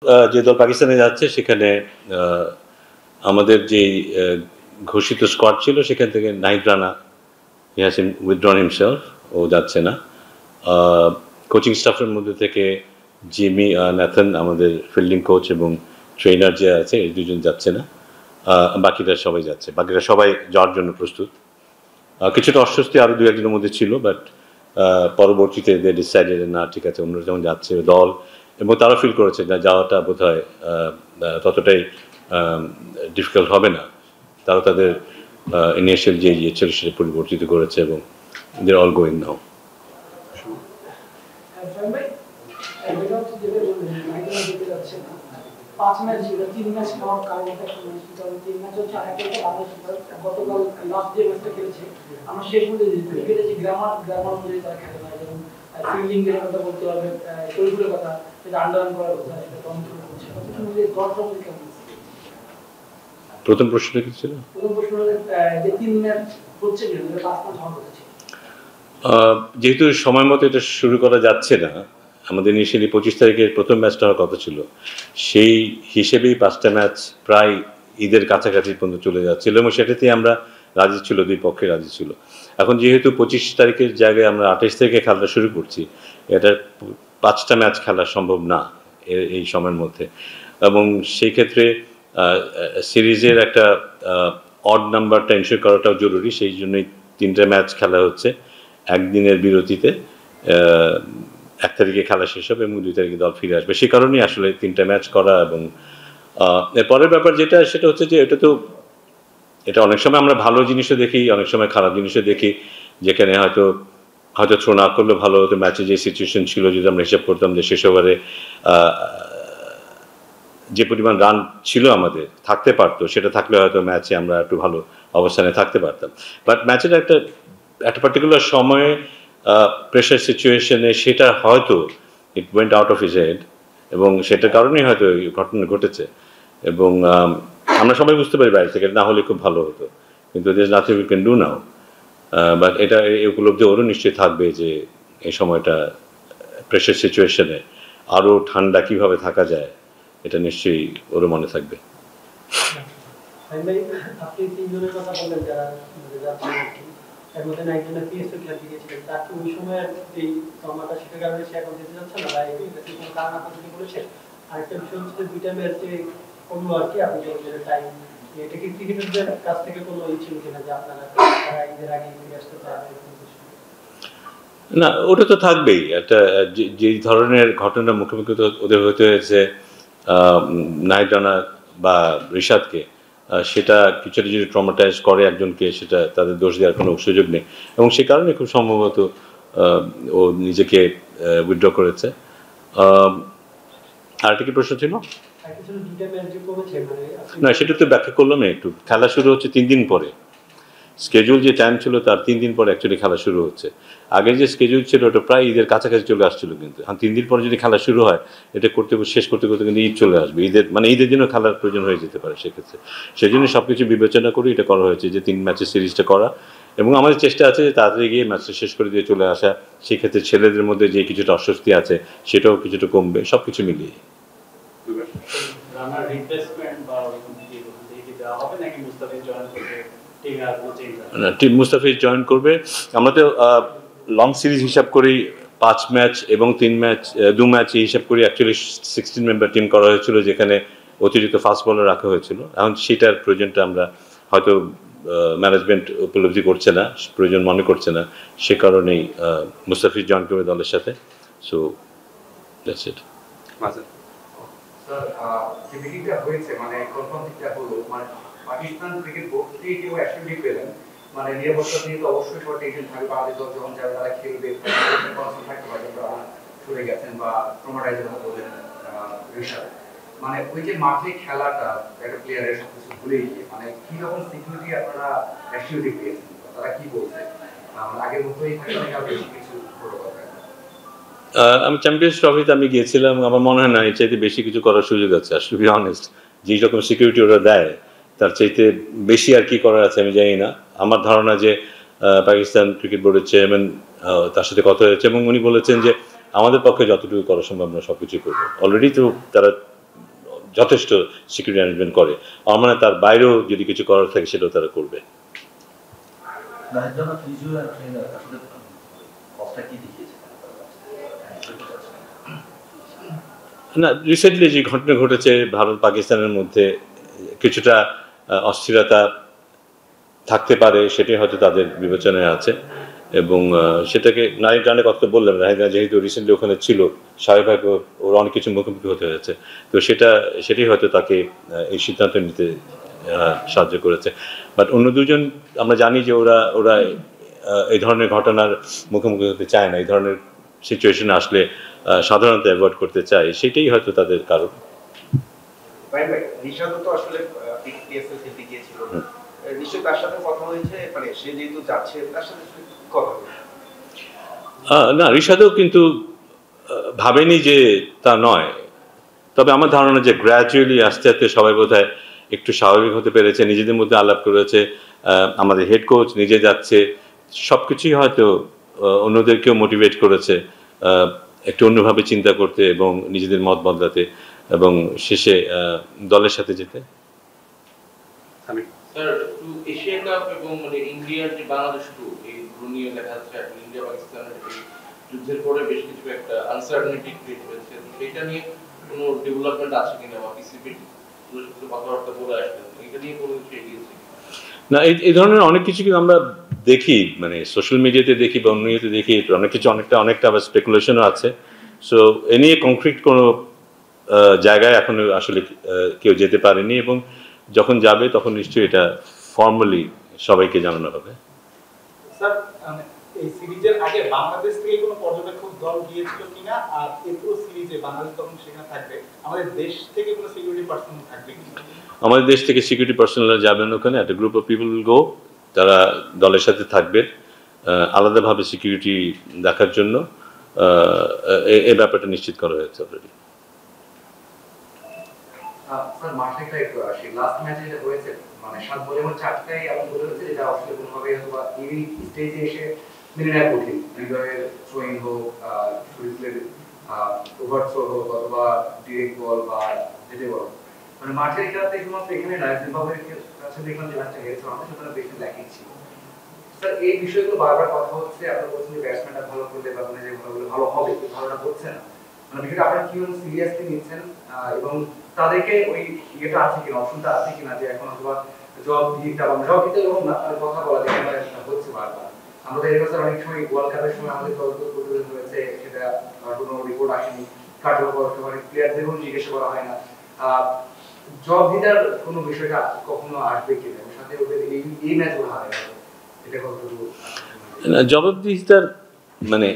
যে দল পাকিস্তানে যাচ্ছে সেখানে আমাদের যে ঘোষিত স্কোয়াড ছিল সেখান থেকে Nahid Rana he has withdrawn himself, ও যাচ্ছে না। কোচিং স্টাফের মধ্যে থেকে জিমি ন্যাথন আমাদের ফিল্ডিং কোচ এবং ট্রেনার যে আছে এই দুজন যাচ্ছে না, বাকিরা সবাই যাচ্ছে, বাকিরা সবাই যাওয়ার জন্য প্রস্তুত। কিছুটা অস্বস্তি আরও দু একজনের মধ্যে ছিল, বাট পরবর্তীতে দে ডিসাইডেড না ঠিক আছে অন্যরা যেমন যাচ্ছে দল, এবং তারা ফিল করেছে যে যাওয়াটা বোধ হয় ততটাই ডিফিকাল্ট হবে না। তারা তাদের ইনিশিয়াল যে ইয়ে ছিল সেটা পরিবর্তিত করেছে এবং দে অল গোয়িং নাও। পাঁচ ম্যাচ ছিল, 3 ম্যাচ নেওয়ার কারণ তিন ম্যাচ হচ্ছে আর একটা বাংলাদেশ গতকাল লাস্ট যে ম্যাচটা খেলেছে আমরা শেষ পর্যন্ত ক্রিকেটে যে গ্রামার অনুযায়ী তারা খেলে না, যেমন ফিল্ডিং এর কথা বলতে হবে, শরীরের কথা, সেটা আন্ডাররান করার কথা, সেটা কন্ট্রোল করছে। প্রথম প্রশ্নটা কি ছিল? প্রথম প্রশ্ন যে 3 ম্যাচ হচ্ছে কি 5 ম্যাচ হওয়ার কথা ছিল, যেহেতু সময় মতো এটা শুরু করা যাচ্ছে না, আমাদের ইনিশিয়ালি 25 তারিখের প্রথম ম্যাচটা হওয়ার কথা ছিল, সেই হিসেবেই 5টা ম্যাচ প্রায় ঈদের কাছাকাছি পর্যন্ত চলে যাচ্ছিল এবং সেটাতেই আমরা রাজি ছিল, দুই পক্ষে রাজি ছিল। এখন যেহেতু 25 তারিখের জায়গায় আমরা 28 তারিখে খেলাটা শুরু করছি, এটা 5টা ম্যাচ খেলা সম্ভব না এই সময়ের মধ্যে, এবং সেই ক্ষেত্রে সিরিজের একটা অড নাম্বারটা এনশিওর করাটাও জরুরি। সেই জন্যই 3টে ম্যাচ খেলা হচ্ছে একদিনের বিরতিতে। 1 তারিখে খেলা শেষ হবে এবং 2 তারিখে দল ফিরে আসবে, সে কারণেই আসলে 3টে ম্যাচ করা। এবং এরপরের ব্যাপার যেটা সেটা হচ্ছে যে এটা অনেক সময় আমরা ভালো জিনিসও দেখি, অনেক সময় খারাপ জিনিসও দেখি, যেখানে হয়তো থ্রো না করলে ভালো হতো। ম্যাচে যে সিচুয়েশন ছিল যদি আমরা হিসাব করতাম যে শেষ ওভারে যে পরিমাণ রান ছিল আমাদের থাকতে পারতো, সেটা থাকলে হয়তো ম্যাচে আমরা একটু ভালো অবস্থানে থাকতে পারতাম। বাট ম্যাচের একটা পার্টিকুলার সময়ে প্রেশার সিচুয়েশনে সেটা হয়তো it went out of his head, এবং সেটার কারণেই হয়তো এই ঘটনা ঘটেছে। এবং আমরা সবাই বুঝতে পারি বাইরে থেকে না হলে খুব ভালো হতো, কিন্তু there nothing we can do now. But এটা এই উপলব্ধি ওরও নিশ্চয়ই থাকবে যে এই সময়টা প্রেশার সিচুয়েশনে আরও ঠান্ডা কীভাবে থাকা যায়, এটা নিশ্চয়ই ওরও মনে থাকবে। আপনি তিনজনের কথা বললেন যারা এর মধ্যে একজনের পিএসও খেলতে গিয়েছিলেন, তাকে ওই সময় এই ট্রমাটা সেটার কারণে সে এখন যেতে যাচ্ছে না, বা এই কোনো কারণ আপনাকে বলেছেন। আরেকটা বিষয় হচ্ছে 2টা ম্যাচে কমলো আর কি, আপনি যে টাইম, এটা কি ক্রিকেটারদের কাছ থেকে কোনো ছিল কিনা যে আপনারা ঈদের আগে ফিরে আসতে পারবেন? না, ওটা তো থাকবেই। একটা যে ধরনের ঘটনা মুখোমুখি ওদের হতে হয়েছে নাহিদ রানা বা রিশাদকে, সেটা কিছুটা যদি ট্রমাটাইজ করে একজনকে, সেটা তাদের দোষ দেওয়ার কোনো সুযোগ নেই, এবং সে কারণে খুব সম্ভবত ও নিজেকে উইথড্র করেছে। আরেকটা কি প্রশ্ন ছিল? না, সেটা তো ব্যাখ্যা করলাম একটু। খেলা শুরু হচ্ছে 3 দিন পরে, স্কেজুল যে টাইম ছিল তার 3 দিন পরে অ্যাকচুয়ালি খেলা শুরু হচ্ছে। আগের যে স্কেজুল ছিল ওটা প্রায় ঈদের কাছাকাছি চলে আসছিল, কিন্তু 3 দিন পরে যদি খেলা শুরু হয়, এটা শেষ করতে কিন্তু ঈদ চলে আসবে। ঈদের দিনও খেলার প্রয়োজন হয়ে যেতে পারে সেক্ষেত্রে। সেই জন্য সব কিছু বিবেচনা করে এটা করা হয়েছে যে 3 ম্যাচের সিরিজটা করা, এবং আমাদের চেষ্টা আছে যে তাড়াতাড়ি গিয়ে ম্যাচটা শেষ করে দিয়ে চলে আসা। সেক্ষেত্রে ছেলেদের মধ্যে যে কিছুটা অস্বস্তি আছে সেটাও কিছুটা কমবে, সব কিছু মিলিয়ে। মুস্তাফিজ জয়েন করবে। আমরা তো লং সিরিজ হিসাব করি 5 ম্যাচ এবং 3 ম্যাচ, 2 ম্যাচ হিসাব করি। অ্যাকচুয়ালি 16 মেম্বার টিম করা হয়েছিল, যেখানে অতিরিক্ত ফাস্ট বলার রাখা হয়েছিল। এখন সেটার প্রয়োজনটা আমরা হয়তো ম্যানেজমেন্ট উপলব্ধি করছে না, প্রয়োজন মনে করছে না, সে কারণেই মুস্তাফিজ জয়েন করবে দলের সাথে। So that's it. স্যার, যে মিটিংটা হয়েছে মানে কনফারেন্সটা হলো, মানে পাকিস্তান ক্রিকেট বোর্ড থেকে কেউ অ্যাকশনলি পেলেন, মানে নিরাপত্তা নিয়ে তো অবশ্যই সব টেনশন থাকবে। বাংলাদেশ দল যখন যাবে তারা খেলবে, কনসার্ন থাকতে পারে, তারা সরে গেছেন বা ট্রমাটাইজের কথা বললেন ঋষাদ। মানে ওই যে মাঠে খেলাটা একটা প্লেয়ারের সবকিছু ভুলে গিয়ে, মানে কি রকম সিকিউরিটি আপনারা অ্যাকচুয়ালি পেয়েছেন, তারা কি বলছে? আগের মতোই থাকবে নাকি আরো বেশি কিছু প্রোটোকল? আমি চ্যাম্পিয়ন্স ট্রফিতে আমি গিয়েছিলাম, আমার মনে হয় না এর চাইতে বেশি কিছু করার সুযোগ আছে। আর টু বি অনেস্ট, যেই রকম সিকিউরিটি ওরা দেয় তার চাইতে বেশি আর কি করার আছে আমি জানি না। আমার ধারণা যে পাকিস্তান ক্রিকেট বোর্ডের চেয়ারম্যান, তার সাথে কথা হয়েছে এবং উনি বলেছেন যে আমাদের পক্ষে যতটুকু করা সম্ভব আমরা সব কিছুই করবো। অলরেডি তো তারা যথেষ্ট সিকিউরিটি অ্যারেঞ্জমেন্ট করে। আমার মনে হয় তার বাইরেও যদি কিছু করার থাকে সেটাও তারা করবে। না, রিসেন্টলি যে ঘটনা ঘটেছে ভারত পাকিস্তানের মধ্যে কিছুটা অস্থিরতা থাকতে পারে, সেটাই হয়তো তাদের বিবেচনায় আছে। এবং সেটাকে নারী টানে কথা বললাম, নাহিদা যেহেতু রিসেন্টলি ওখানে ছিল, স্বাভাবিকভাবে ওর অনেক কিছু মুখোমুখি হতে হয়েছে। তো সেটাই হয়তো তাকে এই সিদ্ধান্ত নিতে সাহায্য করেছে। বাট অন্য দুজন আমরা জানি যে ওরা এই ধরনের ঘটনার মুখোমুখি হতে চায় না, এই ধরনের সিচুয়েশনে আসলে সাধারণত অ্যাভয়েড করতে চায়, সেটাই হয়তো তাদের কারণ। নিশাদও তো আসলে পিএসএল খেলতে গিয়েছিল, নিশ্চয়ই তার সাথে কথা হয়েছে, মানে সে যেহেতু যাচ্ছে তার সাথে কথা হয়েছে? না, রিশাদও কিন্তু ভাবেনি যে তা নয়। তবে আমার ধারণা যে গ্র্যাজুয়ালি আস্তে আস্তে সবাই বোধহয় একটু স্বাভাবিক হতে পেরেছে, নিজেদের মধ্যে আলাপ করেছে। আমাদের হেড কোচ নিজে যাচ্ছে, সব কিছুই হয়তো অন্যদেরকেও মোটিভেট করেছে একটু অন্যভাবে চিন্তা করতে এবং নিজেদের মত বদলাতে এবং শেষে দলের সাথে যেতে। স্যার, একটু এশিয়া কাপ এবং মানে ইন্ডিয়ার যে বাংলাদেশ ট্যুর, এই নিয়ে দেখা যাচ্ছে এখন ইন্ডিয়া পাকিস্তানের যুদ্ধের পরে বেশ কিছু একটা আনসার্টেনিটি ক্রিয়েট হয়েছে, তো সেটা নিয়ে কোনো ডেভেলপমেন্ট আছে কিনা বা পিসিবি কথাবার্তা বলে আসবেন, এটা নিয়ে কোনো কিছু এগিয়েছে? না, এই ধরনের অনেক কিছু কিন্তু আমরা দেখি, মানে সোশ্যাল মিডিয়াতে দেখি বা অন্য ইয়েতে দেখি, অনেক কিছু অনেকটা আবার স্পেকুলেশনও আছে। সো এ নিয়ে কংক্রিট কোনো জায়গায় এখন আসলে কেউ যেতে পারেনি, এবং যখন যাবে তখন নিশ্চয়ই এটা ফর্মালি সবাইকে জানানো হবে। স্যার, এই সিরিজের আগে বাংলাদেশ থেকে কোনো পর্যবেক্ষক দল গিয়েছিল কিনা, আর এই পুরো সিরিজে বাংলাদেশ তখন সেখানে থাকবে, আমাদের দেশ থেকে কোনো সিকিউরিটি পার্সন থাকবে কিনা? আমাদের দেশ থেকে সিকিউরিটি পার্সোনালরা যাবেন ওখানে, একটা group of people will go, তারা দলের সাথে থাকবে আলাদাভাবে সিকিউরিটি দেখার জন্য। এই ব্যাপারটা নিশ্চিত করা হয়েছে অলরেডি। স্যার, মাঠেটা একটু আসি। লাস্ট ম্যাচে যেটা হয়েছে, মানে 7 বলে মোট 4টাই এমন বলে হয়েছে যেটা আসলে কোনোভাবে অথবা এই স্টেজে এসে মেনে নেওয়া কঠিন। হৃদয়ের থ্রোইং হোক, শরীফের ওভার থ্রো হোক, অথবা ডিরেক্ট বল বা যেতে বল, মানে মাঠের খেলাতে শুধুমাত্র এখানে না, জিম্বাবুয়ের কাছে দেখলাম যে ম্যাচটা হেরেছে, আমাদের সাথে বেশি ল্যাকিং ছিল। স্যার, এই বিষয়ে তো বারবার কথা হচ্ছে, আপনারা বলছেন যে ব্যাটসম্যানটা ভালো করলে বা মানে যে ভালো হবে, ভালোটা হচ্ছে না, মানে বিষয়টা আপনারা কিভাবে সিরিয়াসলি নিচ্ছেন এবং তাদেরকে ওই ইয়েটা আছে কিনা, অপশনটা আছে কিনা যে এখন অথবা জব দিতে এরকম না, মানে কথা বলা যায় হচ্ছে বারবার। আমাদের এর কাছে অনেক সময় ওয়ার্ল্ড কাপের সময় আমাদের দল প্রতিবেদন হয়েছে, সেটা কোনো রিপোর্ট আসেনি, কার্যকর মানে প্লেয়ারদেরও জিজ্ঞাসা করা হয় না। জব দিতার কোনো বিষয়টা কখনো আসবে কিনা, ওর সাথে ওদের এই ম্যাচগুলো হারে এটা কতটুকু? জবাবদিহিতার মানে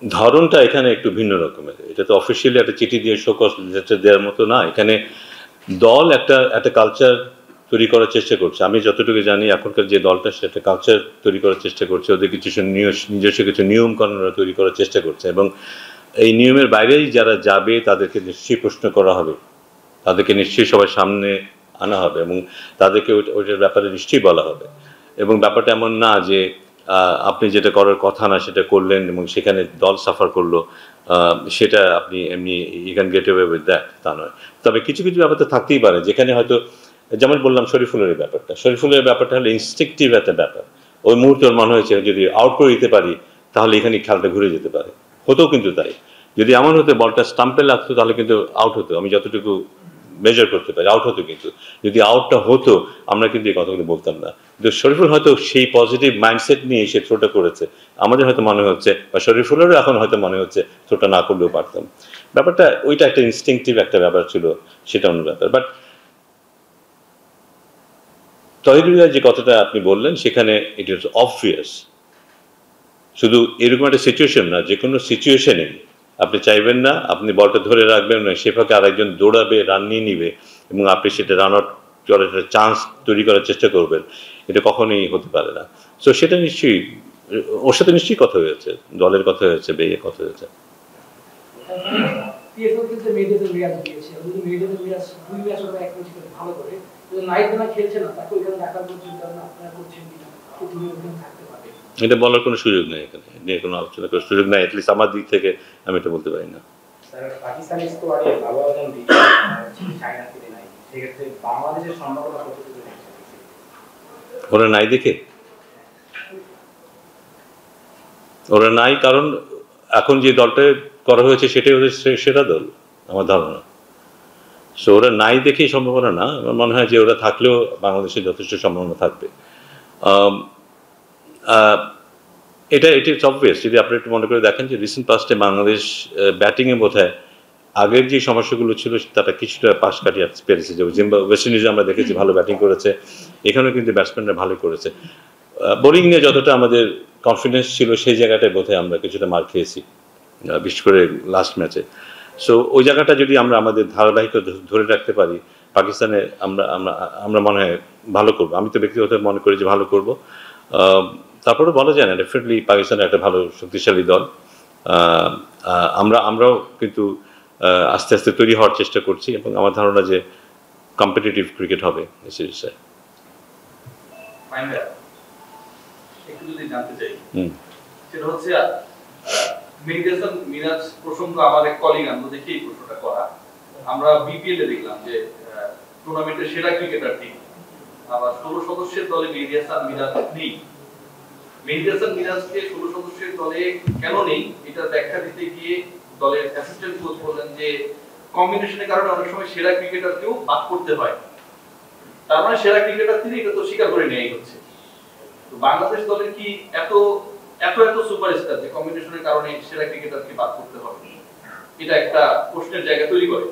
ধরনটা এখানে একটু ভিন্ন রকমের। এটা তো অফিসিয়ালি একটা চিঠি দিয়ে শোকজ লেটার দেওয়ার মতো না। এখানে দল একটা কালচার তৈরি করার চেষ্টা করছে। আমি যতটুকু জানি এখনকার যে দলটা সেটা কালচার তৈরি করার চেষ্টা করছে, ওদের কিছু নিজস্ব কিছু নিয়ম কানুন তৈরি করার চেষ্টা করছে, এবং এই নিয়মের বাইরেই যারা যাবে তাদেরকে নিশ্চয়ই প্রশ্ন করা হবে, তাদেরকে নিশ্চয়ই সবার সামনে আনা হবে এবং তাদেরকে ওইটার ব্যাপারে নিশ্চয়ই বলা হবে। এবং ব্যাপারটা এমন না যে আপনি যেটা করার কথা না সেটা করলেন এবং সেখানে দল সাফার করলো, সেটা আপনি এমনি you can get away with that, তা নয়। তবে কিছু কিছু ব্যাপার তো থাকতেই পারে যেখানে হয়তো, যেমন বললাম শরীফুলের ব্যাপারটা হলো ইনস্টিংটিভ একটা ব্যাপার। ওই মুহূর্তে ওর মনে হয়েছে যদি আউট করে দিতে পারি তাহলে এখানে খেলাটা ঘুরে যেতে পারে, হতেও কিন্তু তাই। যদি এমন হতো বলটা স্টাম্পে লাগতো তাহলে কিন্তু আউট হতো, আমি যতটুকু মেজার করতে পারি আউট হতো। কিন্তু যদি আউটটা হতো আমরা কিন্তু এই কথাগুলো বলতাম না। কিন্তু শরীফুল হয়তো সেই পজিটিভ মাইন্ডসেট নিয়ে সে থ্রোটা করেছে, আমাদের হয়তো মনে হচ্ছে বা শরীফুলেরও এখন হয়তো মনে হচ্ছে থ্রোটা না করলেও পারতাম। ব্যাপারটা ওইটা একটা ইনস্টিংটিভ একটা ব্যাপার ছিল, সেটা অন্য ব্যাপার। বাট তহিদুল্লাহ যে কথাটা আপনি বললেন সেখানে ইট ইজ অবভিয়াস, শুধু এরকম একটা সিচুয়েশন না, যে কোনো সিচুয়েশনে আপনি চাইবেন না আপনি বলটা ধরে রাখবেন না, সে ফাঁকে আরেকজন দৌড়াবে, রান নিয়ে নিবে এবং আপনি সেটা রান আউট করার একটা চান্স তৈরি করার চেষ্টা করবেন, এটা কখনোই হতে পারে না। সো সেটা নিশ্চয়ই ওর সাথে নিশ্চয়ই কথা হয়েছে, দলের কথা হয়েছে, বেয়ে কথা হয়েছে। পিএসএল কিন্তু মেয়েদের মিরাজ দিয়েছে, যদি মেয়েদের মিরাজ 2 ম্যাচ ওরা এক ম্যাচ করে ভালো করে, যদি নাইটনা খেলছে না তাকে ওইখানে রাখার কোনো চিন্তা ভাবনা আপনারা করছেন কিনা, কি তুমি ওখানে থাকতে পারবে? এটা বলার কোনো সুযোগ নেই, এখানে নিয়ে কোনো আলোচনা করার সুযোগ নেই, অ্যাটলিস্ট আমার দিক থেকে আমি এটা বলতে পারি না। স্যার, পাকিস্তানি স্কোয়াডে ভালো এমন চায়না থেকে নাই, সেক্ষেত্রে বাংলাদেশের সম্ভাবনা কতটুকু দেখছেন? ওরা নাই দেখে, ওরা নাই কারণ এখন যে দলটা করা হয়েছে সেটাই ওদের সেরা দল আমার ধারণা। সো ওরা নাই দেখেই সম্ভাবনা না, আমার মনে হয় যে ওরা থাকলেও বাংলাদেশের যথেষ্ট সম্ভাবনা থাকবে। এটা অবভিয়াস, যদি আপনি একটু মনে করে দেখেন যে রিসেন্ট পাস্টে বাংলাদেশ ব্যাটিংয়ে বোধহয় আগের যে সমস্যাগুলো ছিল তারা কিছুটা পাশ কাটিয়ে পেরেছে। যে ওয়েস্ট ইন্ডিজে আমরা দেখেছি ভালো ব্যাটিং করেছে, এখানেও কিন্তু ব্যাটসম্যানরা ভালো করেছে। বোলিং নিয়ে যতটা আমাদের কনফিডেন্স ছিল সেই জায়গাটায় বোধহয় আমরা কিছুটা মার খেয়েছি, বিশেষ করে লাস্ট ম্যাচে। সো ওই জায়গাটা যদি আমরা আমাদের ধারাবাহিকতা ধরে রাখতে পারি, পাকিস্তানে আমরা আমরা আমরা মনে হয় ভালো করবো। আমি তো ব্যক্তিগত মনে করি যে ভালো করবো। তারপরে বলা যায় না, ডেফিনেটলি পাকিস্তানের একটা ভালো শক্তিশালী দল। আমরাও কিন্তু আস্তে আস্তে তৈরি হওয়ার চেষ্টা করছি এবং আমার ধারণা যে কম্পিটিটিভ ক্রিকেট হবে এই সিরিজে। একটু যদি জানতে চাই, হুম, সেটা হচ্ছে মেডিটেশন মিরাজ প্রসঙ্গ আমার এক কলিগ আমরা দেখি এই প্রশ্নটা করা। আমরা বিপিএল এ দেখলাম যে টুর্নামেন্টের সেরা ক্রিকেটার টিম, আবার 16 সদস্যের দলে মেডিটেশন মিরাজ নেই। মেডিটেশন মিরাজকে 16 সদস্যের দলে কেন নেই এটার ব্যাখ্যা দিতে গিয়ে দলের অ্যাসিস্ট্যান্ট কোচ বলেন যে কম্বিনেশনের কারণে অনেক সময় সেরা ক্রিকেটারকেও বাদ করতে হয়। তার মানে সেরা ক্রিকেটার তিনি এটা তো স্বীকার করে নেওয়াই হচ্ছে। তো বাংলাদেশ দলের কি এত এত এত সুপারস্টার যে কম্বিনেশনের কারণে সেরা ক্রিকেটারকে বাদ করতে হবে, এটা একটা প্রশ্নের জায়গা তৈরি করে।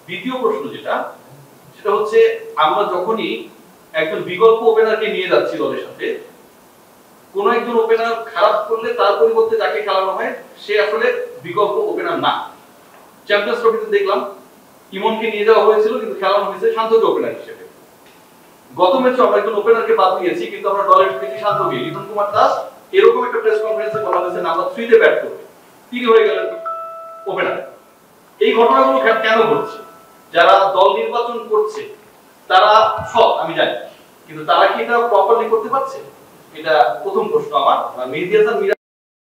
দ্বিতীয় প্রশ্ন যেটা, সেটা হচ্ছে আমরা যখনই একজন বিকল্প ওপেনারকে নিয়ে যাচ্ছি দলের সাথে, কোন একজন ওপেনার খারাপ করলে তার পরিবর্তে যাকে খেলানো হয় সে আসলে বিকল্প ওপেনার না। চ্যাম্পিয়ন্স ট্রফিতে দেখলাম ইমনকে নিয়ে যাওয়া হয়েছিল কিন্তু খেলানো হয়েছে শান্তকে ওপেনার হিসেবে। গত ম্যাচে আমরা একজন ওপেনারকে বাদ দিয়েছি কিন্তু আমরা দলের ঢুকেছি শান্তকে। লিটন কুমার দাস এরকম একটা প্রেস কনফারেন্সে বলা হয়েছে নাম্বার 3 তে ব্যাট করবে, তিনি হয়ে গেলেন ওপেনার। এই ঘটনাগুলো কেন ঘটছে? যারা দল নির্বাচন করছে তারা সব আমি জানি, কিন্তু তারা কি এটা প্রপারলি করতে পারছে? এটা প্রথম প্রশ্ন আমার। মেহেদী হাসান মিরাজ